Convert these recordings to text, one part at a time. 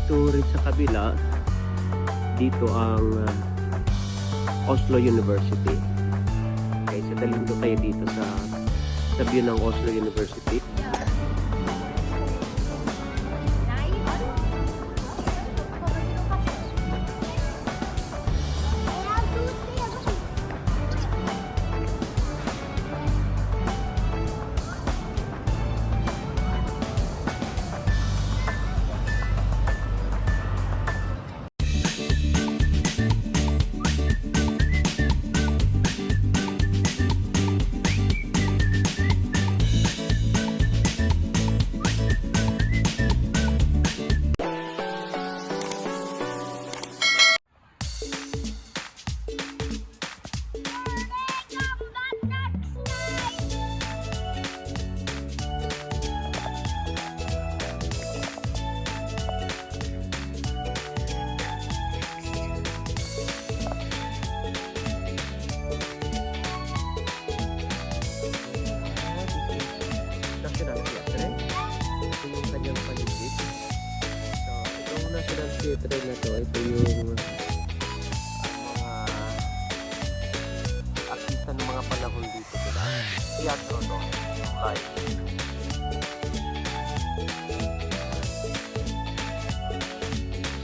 Ito rin sa kabila, dito ang Oslo University. Okay, so dalhin ko kayo dito sa view ng Oslo University. Theater na to, ito yung mga artista ng mga panahon dito sila. Teatro to, live.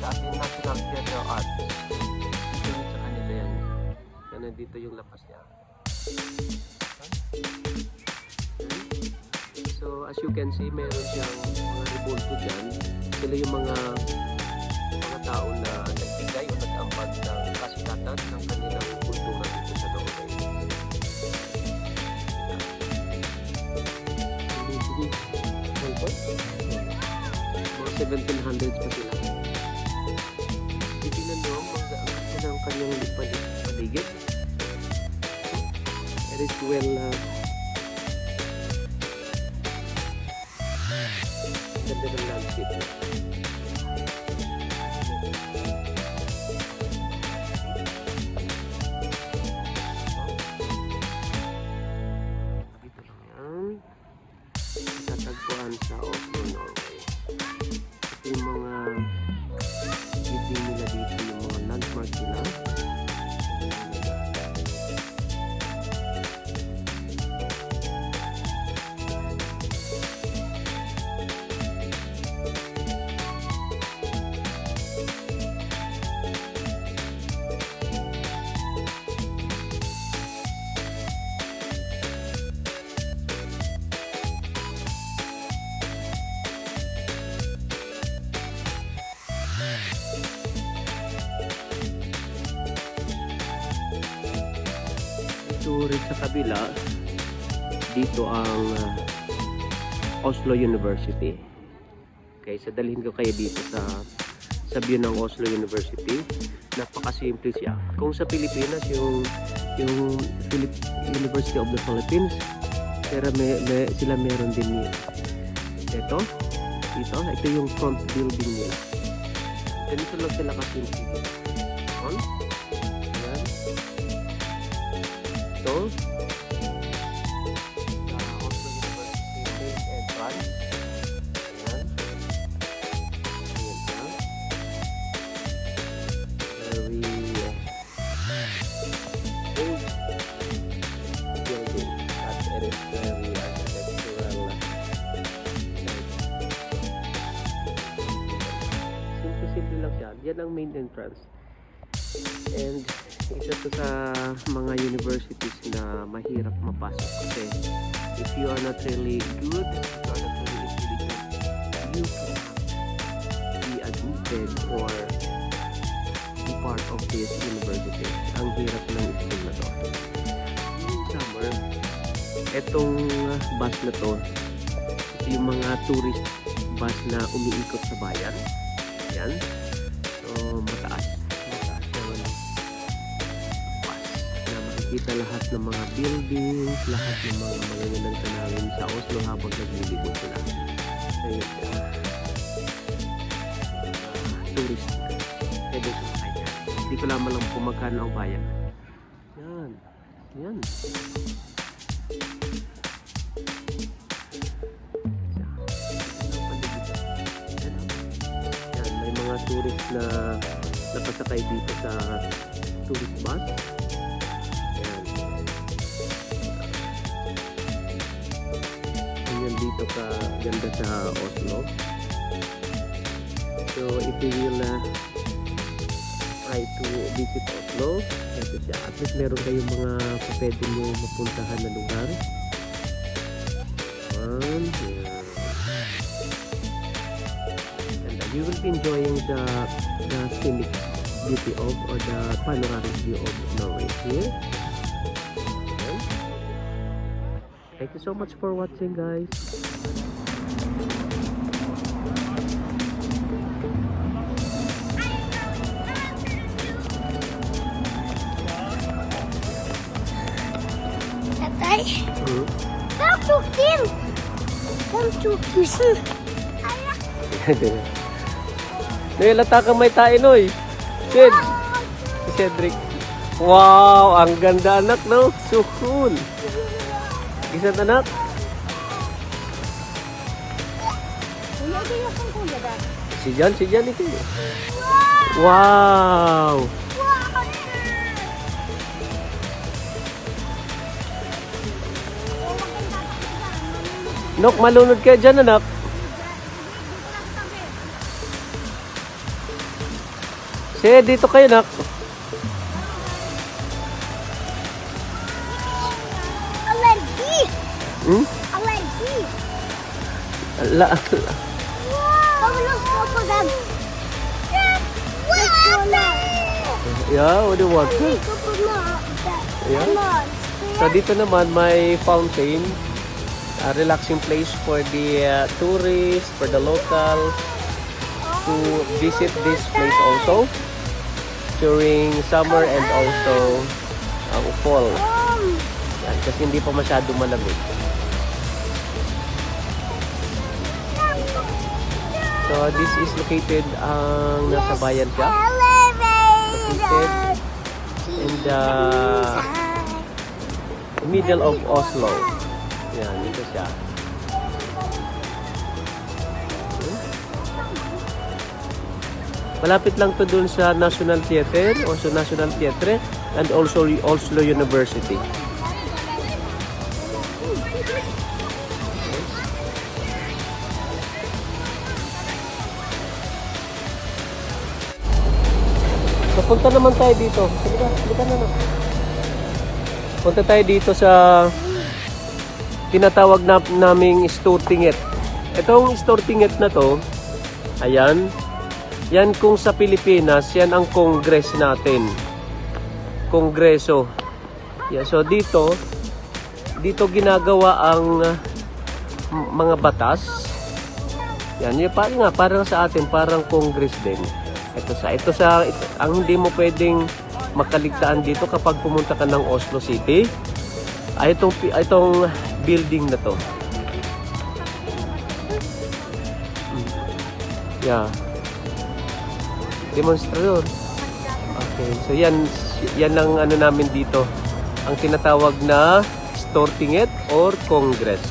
Sa ating National Theater Arts. Dito yung sa kanila yan. Na nandito yung lapas niya. So as you can see, meron siyang mga rebulto dyan. Sila yung mga tao na nagbigay o nag-ambag ng kasikatan ng kanilang kultura dito sa Norway. Mga 1700s pa sila. Titignan nyo ang kanyang paligid. It is well ganda ng landscape. Sa Oslo, Norway. Ito yung mga building nila dito, yung mga landmark nila. Rin sa kabila, dito ang Oslo University. Okay, so dalhin ko kayo dito sa view ng Oslo University. Napakasimple siya. Kung sa Pilipinas, yung University of the Philippines, pero sila meron din ito, yung front building nila. Ganito lang sila kasimple. Ito Oslo University main entrance. Ayan. Very old building that it is very architectural. Simple lang siya. Yan ang main entrance. And isa to sa mga universities na mahirap mapasok kasi if you are not really good, if you are not really intelligent, you cannot be admitted or be part of this university. Ang hirap ng school na to. Yung summer, etong bus na to, ito yung mga tourist bus na umiikot sa bayan. Yan. So, mataas kita lahat ng mga buildings, lahat ng mga magagandang tanawin sa Oslo habang naglilibot sila. Ayun siya. Tourist. Pwede sa kanya. Hindi ko naman lang kung magkano ang bayan. Yan. Yan. Yan, may mga tourist na napasakay dito sa tourist bus. Ayan. Ganyan dito ka ganda sa Oslo. So if you will try to visit Oslo, ito siya. At least meron kayong mga pwede nyo mapuntahan na lugar. And you will be enjoying the scenic beauty of, or the panoramic view of Norway here. And thank you so much for watching, guys. Tatay, kom tok din. Kom tok tusen. Noy, lata kang may tae, Noy. Sid. Si Cedric. Wow, ang ganda, anak, no? So cool. Gisat, anak. Si Jan ito. Wow. Nok, malunod kayo dyan, anak. Sige, dito kayo, nak. Allergi. Hmm? Allergi. La. Yeah, what do you want? Yeah. So dito naman may fountain, a relaxing place for the tourists, for the locals to visit this place also during summer and also fall. Yan, kasi hindi pa masyado malamig. So this is located ang nasa bayan siya. Located in the middle of Oslo. Yan, dito siya. Malapit lang to dun sa National Theater, also National Theater, and also Oslo University. Punta naman tayo dito. Halika na. Punta tayo dito sa tinatawag naming Stortinget. Itong Stortinget na to, ayan, yan kung sa Pilipinas, yan ang Congress natin. Kongreso. Yeah, so dito ginagawa ang mga batas. Yan, yung parang sa atin, parang Congress din. Ito ang hindi mo pwedeng makaligtaan dito kapag pumunta ka ng Oslo City ay itong building na to. Yeah. Demonstrador. Okay, so yan ang ano namin dito. Ang tinatawag na Stortinget or Congress.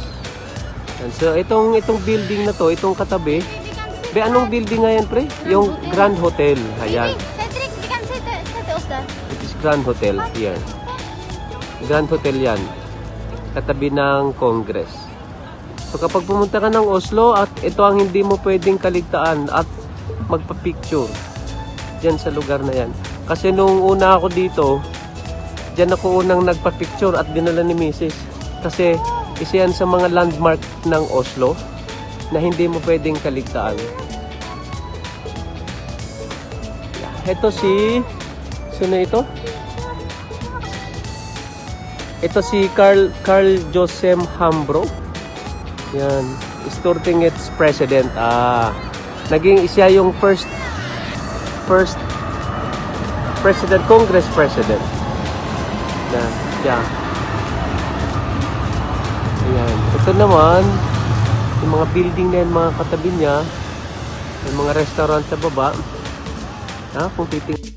And so itong building na to, itong katabi, anong building nga yan, pre? Yung Grand Hotel. Ayan. Cedric, vi kan sätta oss där. It is Grand Hotel here. Grand Hotel yan. Katabi ng Congress. So kapag pumunta ka ng Oslo, at ito ang hindi mo pwedeng kaligtaan at magpa-picture dyan sa lugar na yan. Kasi nung una ako dito, dyan ako unang nagpa-picture at dinala ni Mrs. Kasi isa yan sa mga landmark ng Oslo na hindi mo pwedeng kaligtaan. Ito sino ito? Ito si Carl Joseph Hambro. Yan, Stortinget's president. Naging siya yung first president, Congress president. Yeah. Ayan. Ito naman, yung mga building na yan, mga katabi niya, yung mga restaurant sa baba. Kung titingnan